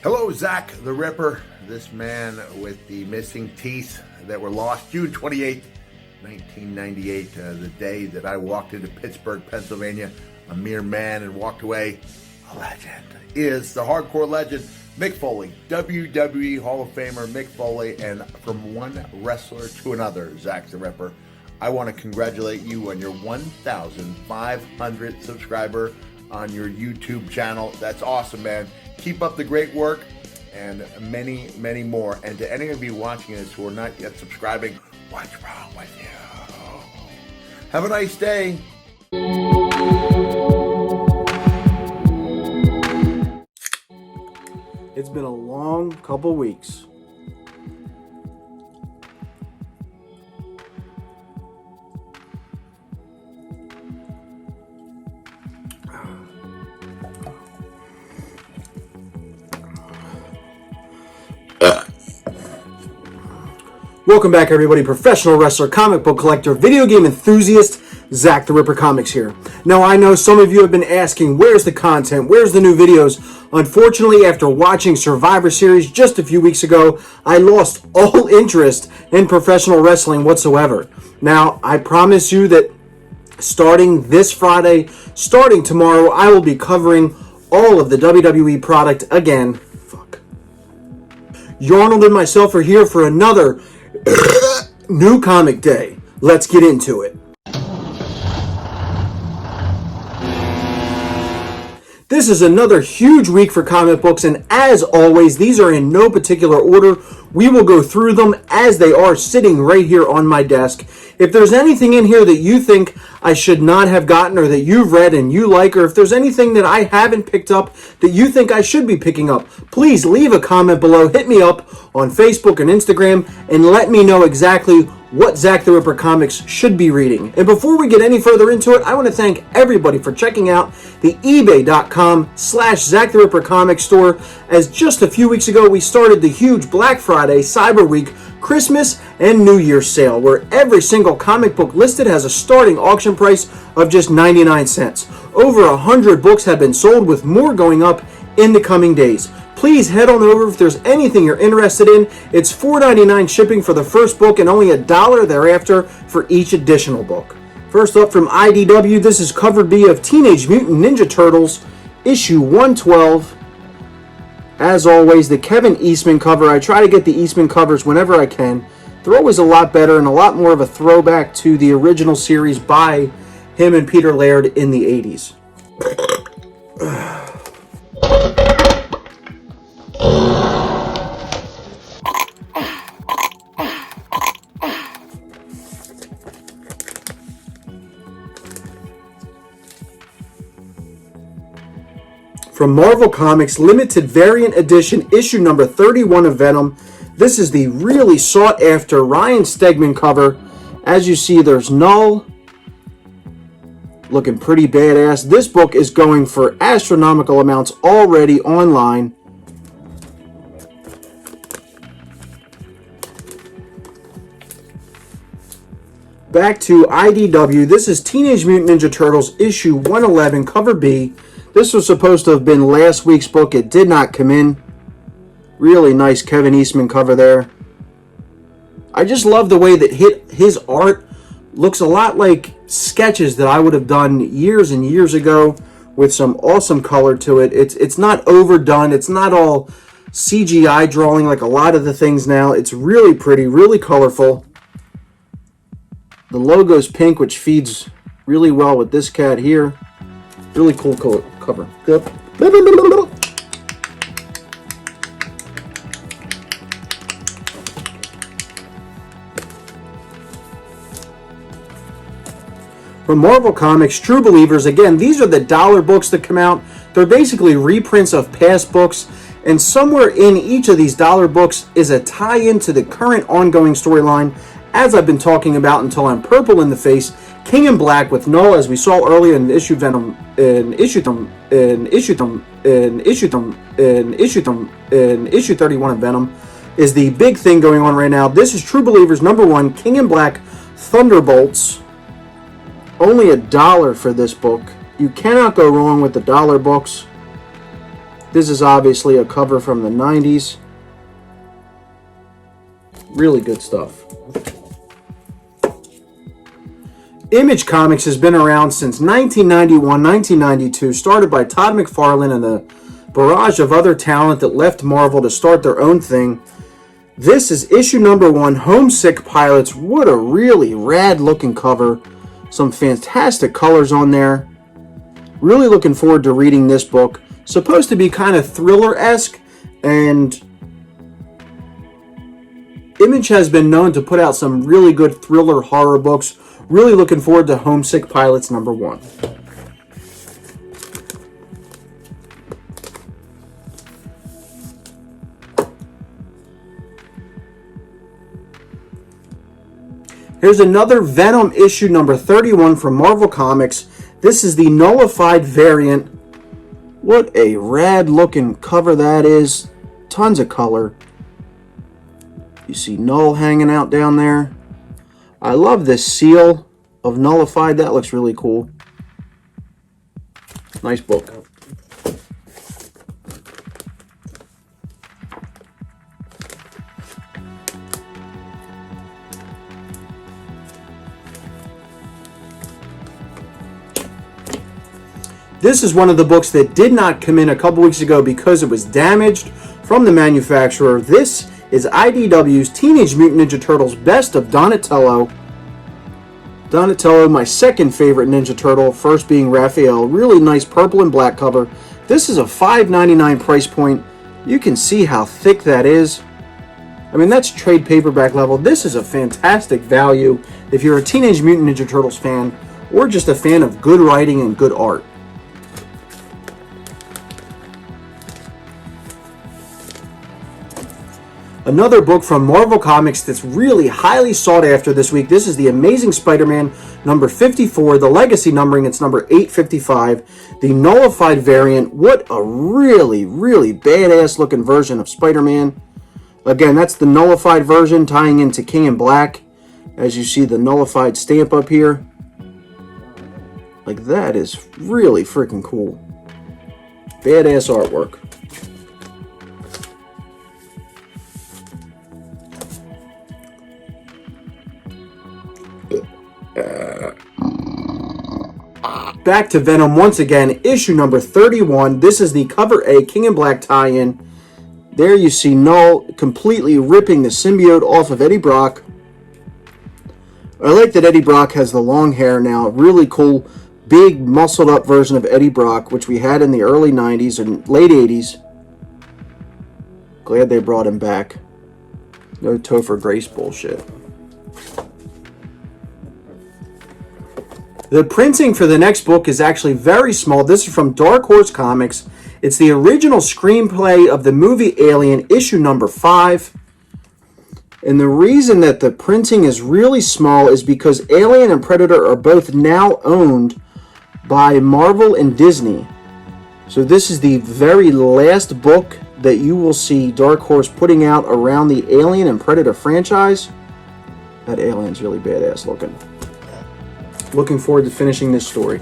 Hello, Zach the Ripper, this man with the missing teeth that were lost June 28th, 1998, the day that I walked into Pittsburgh, Pennsylvania, a mere man, and walked away a legend, is the hardcore legend, Mick Foley, WWE Hall of Famer Mick Foley, and from one wrestler to another, Zach the Ripper. I want to congratulate you on your 1,500 subscriber on your YouTube channel. That's awesome, man. Keep up the great work, and many, many more. And to any of you watching this who are not yet subscribing, what's wrong with you? Have a nice day. It's been a long couple weeks. Welcome back, everybody. Professional wrestler, comic book collector, video game enthusiast, Zach the Ripper Comics here. Now, I know some of you have been asking, where's the content? Where's the new videos? Unfortunately, after watching Survivor Series just a few weeks ago, I lost all interest in professional wrestling whatsoever. Now, I promise you that starting this Friday, starting tomorrow, I will be covering all of the WWE product again. Fuck. Yarnold and myself are here for another new comic day. Let's get into it. This is another huge week for comic books, and as always, these are in no particular order. We will go through them as they are sitting right here on my desk. If there's anything in here that you think I should not have gotten or that you've read and you like, or if there's anything that I haven't picked up that you think I should be picking up, please leave a comment below. Hit me up on Facebook and Instagram and let me know exactly what Zach the Ripper Comics should be reading. And before we get any further into it, I want to thank everybody for checking out the ebay.com/Zach the Ripper Comics store, as just a few weeks ago we started the huge Black Friday, Cyber Week, Christmas, and New Year's sale, where every single comic book listed has a starting auction price of just 99 cents. Over 100 books have been sold, with more going up in the coming days. Please head on over if there's anything you're interested in. It's $4.99 shipping for the first book and only $1 thereafter for each additional book. First up from IDW, this is cover B of Teenage Mutant Ninja Turtles, issue 112. As always, the Kevin Eastman cover. I try to get the Eastman covers whenever I can. They're always a lot better and a lot more of a throwback to the original series by him and Peter Laird in the 80s. From Marvel Comics, limited variant edition, issue number 31 of Venom. This is the really sought-after Ryan Stegman cover. As you see, there's Null, looking pretty badass. This book is going for astronomical amounts already online. Back to IDW, this is Teenage Mutant Ninja Turtles, issue 111, cover B. This was supposed to have been last week's book. It did not come in. Really nice Kevin Eastman cover there. I just love the way that his art looks a lot like sketches that I would have done years and years ago, with some awesome color to it. It's not overdone. It's not all CGI drawing like a lot of the things now. It's really pretty, really colorful. The logo's pink, which feeds really well with this cat here. Really cool cover. Good. From Marvel Comics, True Believers. Again, these are the dollar books that come out. They're basically reprints of past books, and somewhere in each of these dollar books is a tie-in to the current ongoing storyline, as I've been talking about until I'm purple in the face. King in Black with Null, as we saw earlier in issue 31 of Venom, is the big thing going on right now. This is True Believers #1, King in Black, Thunderbolts. Only $1 for this book. You cannot go wrong with the dollar books. This is obviously a cover from the 90s. Really good stuff. Image Comics has been around since 1991, 1992, started by Todd McFarlane and a barrage of other talent that left Marvel to start their own thing. This is issue number 1, Homesick Pilots. What a really rad looking cover. Some fantastic colors on there. Really looking forward to reading this book. Supposed to be kind of thriller-esque, and Image has been known to put out some really good thriller horror books. Really looking forward to Homesick Pilots number 1. Here's another Venom issue number 31 from Marvel Comics. This is the nullified variant. What a rad looking cover that is. Tons of color. You see Null hanging out down there. I love this seal of Nullified. That looks really cool. Nice book. This is one of the books that did not come in a couple weeks ago because it was damaged from the manufacturer. This is IDW's Teenage Mutant Ninja Turtles Best of Donatello. Donatello, my second favorite Ninja Turtle, first being Raphael. Really nice purple and black cover. This is a $5.99 price point. You can see how thick that is. I mean, that's trade paperback level. This is a fantastic value if you're a Teenage Mutant Ninja Turtles fan or just a fan of good writing and good art. Another book from Marvel Comics that's really highly sought after this week. This is The Amazing Spider-Man number 54. The legacy numbering, it's number 855. The nullified variant. What a really, really badass looking version of Spider-Man. Again, that's the nullified version tying into King in Black. As you see the nullified stamp up here. Like, that is really freaking cool. Badass artwork. Back to Venom once again, issue number 31. This is the cover A King in Black tie-in. There you see Null completely ripping the symbiote off of Eddie Brock. I like that Eddie Brock has the long hair now. Really cool, big, muscled up version of Eddie Brock, which we had in the early 90s and late 80s. Glad they brought him back. No Topher Grace bullshit. The printing for the next book is actually very small. This is from Dark Horse Comics. It's the original screenplay of the movie Alien, issue number 5. And the reason that the printing is really small is because Alien and Predator are both now owned by Marvel and Disney. So this is the very last book that you will see Dark Horse putting out around the Alien and Predator franchise. That Alien's really badass looking. Looking forward to finishing this story.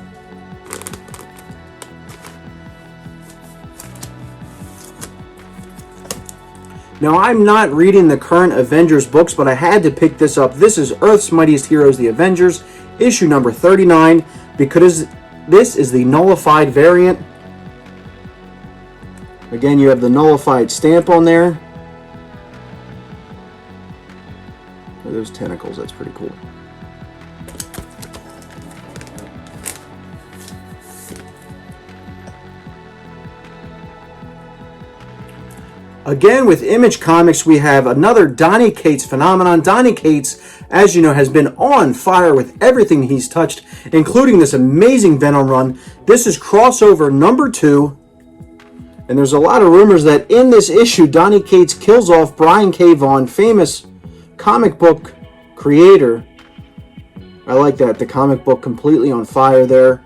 Now, I'm not reading the current Avengers books, but I had to pick this up. This is Earth's Mightiest Heroes, The Avengers, issue number 39, because this is the nullified variant. Again, you have the nullified stamp on there. Look at those tentacles, that's pretty cool. Again, with Image Comics, we have another Donny Cates phenomenon. Donny Cates, as you know, has been on fire with everything he's touched, including this amazing Venom run. This is crossover number 2. And there's a lot of rumors that in this issue, Donny Cates kills off Brian K. Vaughan, famous comic book creator. I like that. The comic book completely on fire there.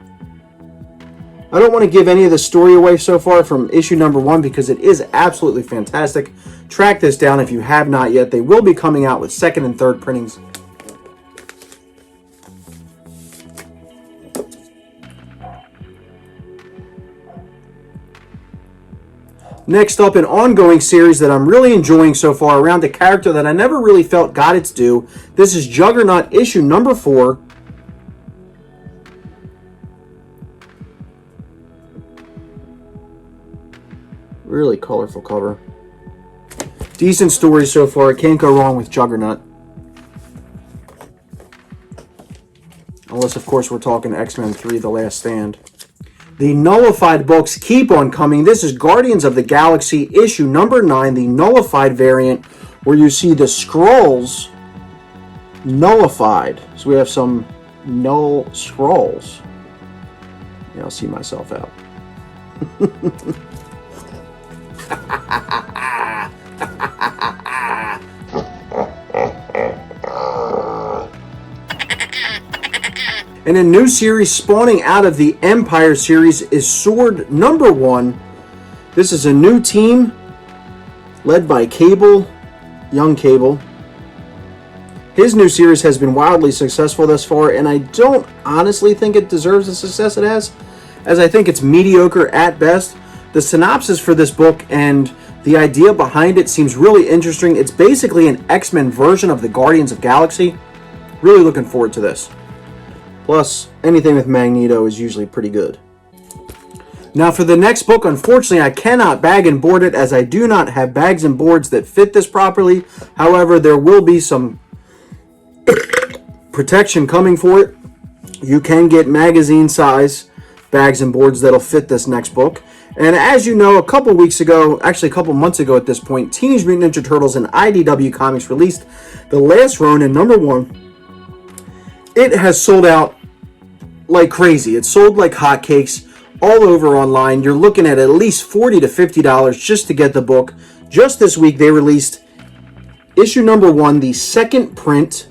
I don't want to give any of the story away so far from issue number 1 because it is absolutely fantastic. Track this down if you have not yet. They will be coming out with second and third printings. Next up, an ongoing series that I'm really enjoying so far around a character that I never really felt got its due. This is Juggernaut issue number 4. Really colorful cover. Decent story so far. Can't go wrong with Juggernaut. Unless, of course, we're talking X-Men 3, The Last Stand. The nullified books keep on coming. This is Guardians of the Galaxy issue number 9, the nullified variant, where you see the Skrulls nullified. So we have some null Skrulls. Yeah, I'll see myself out. And a new series spawning out of the Empire series is Sword number 1. This is a new team led by Cable, young Cable. His new series has been wildly successful thus far, and I don't honestly think it deserves the success it has, as I think it's mediocre at best. The synopsis for this book and the idea behind it seems really interesting. It's basically an X-Men version of the Guardians of Galaxy. Really looking forward to this. Plus, anything with Magneto is usually pretty good. Now for the next book, unfortunately, I cannot bag and board it as I do not have bags and boards that fit this properly. However, there will be some protection coming for it. You can get magazine size bags and boards that'll fit this next book. And as you know, a couple weeks ago, actually a couple months ago at this point, Teenage Mutant Ninja Turtles and IDW Comics released The Last Ronin number 1. It has sold out like crazy. It's sold like hotcakes all over online. You're looking at least $40 to $50 just to get the book. Just this week, they released issue number 1, the second print.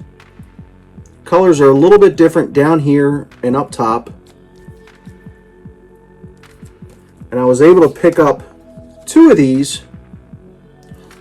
Colors are a little bit different down here and up top. And I was able to pick up 2 of these.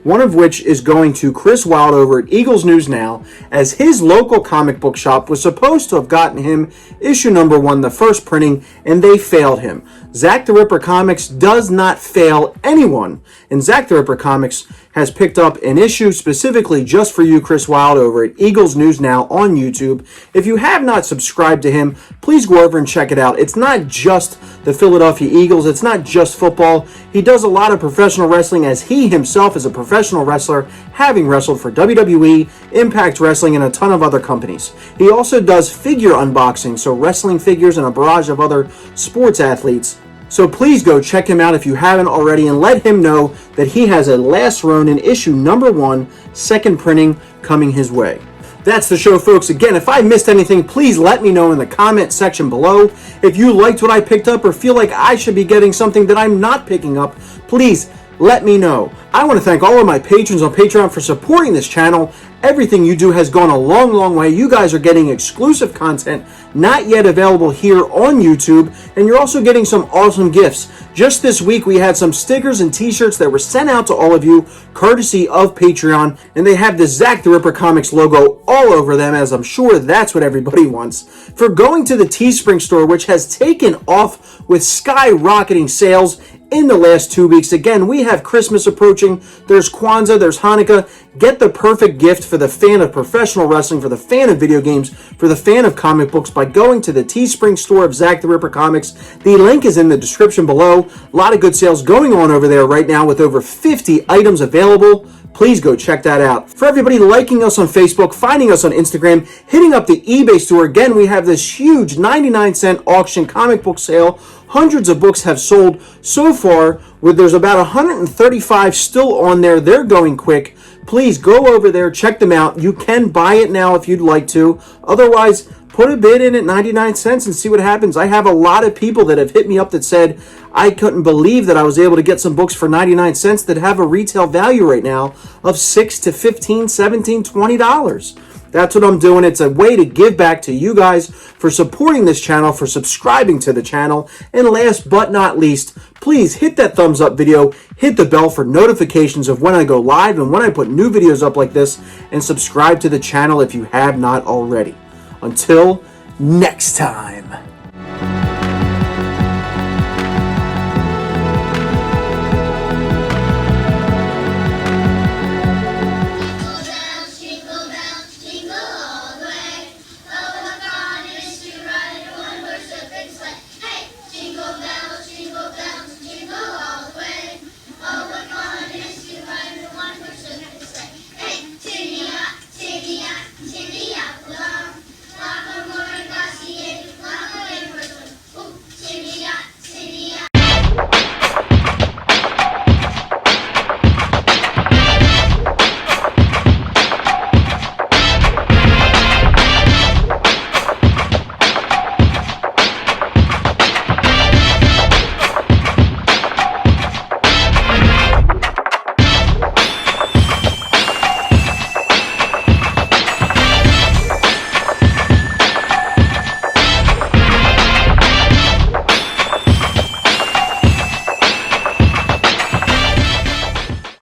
One of which is going to Chris Wilde over at Eagles News Now, as his local comic book shop was supposed to have gotten him issue number 1, the first printing, and they failed him. Zack the Ripper Comics does not fail anyone, and Zack the Ripper Comics has picked up an issue specifically just for you, Chris Wilde, over at Eagles News Now on YouTube. If you have not subscribed to him, please go over and check it out. It's not just the Philadelphia Eagles. It's not just football. He does a lot of professional wrestling, as he himself is a professional wrestler, having wrestled for WWE, Impact Wrestling, and a ton of other companies. He also does figure unboxing, so wrestling figures and a barrage of other sports athletes. So please go check him out if you haven't already, and let him know that he has a Last Ronin issue number 1, second printing, coming his way. That's the show, folks. Again, if I missed anything, please let me know in the comment section below. If you liked what I picked up or feel like I should be getting something that I'm not picking up, please let me know. I want to thank all of my patrons on Patreon for supporting this channel. Everything you do has gone a long, long way. You guys are getting exclusive content not yet available here on YouTube, and you're also getting some awesome gifts. Just this week, we had some stickers and t-shirts that were sent out to all of you, courtesy of Patreon, and they have the Zack the Ripper Comics logo all over them, as I'm sure that's what everybody wants. For going to the Teespring store, which has taken off with skyrocketing sales in the last 2 weeks. Again, we have Christmas approaching. There's Kwanzaa, there's Hanukkah. Get the perfect gift for the fan of professional wrestling, for the fan of video games, for the fan of comic books by going to the Teespring store of Zack the Ripper Comics. The link is in the description below. A lot of good sales going on over there right now with over 50 items available. Please go check that out. For everybody liking us on Facebook, finding us on Instagram, hitting up the eBay store. Again, we have this huge 99-cent auction comic book sale. Hundreds of books have sold so far. There's about 135 still on there. They're going quick. Please go over there, check them out. You can buy it now if you'd like to. Otherwise, put a bid in at 99 cents and see what happens. I have a lot of people that have hit me up that said, I couldn't believe that I was able to get some books for 99 cents that have a retail value right now of $6 to $15, $17, $20. That's what I'm doing. It's a way to give back to you guys for supporting this channel, for subscribing to the channel. And last but not least, please hit that thumbs up video, hit the bell for notifications of when I go live and when I put new videos up like this, and subscribe to the channel if you have not already. Until next time.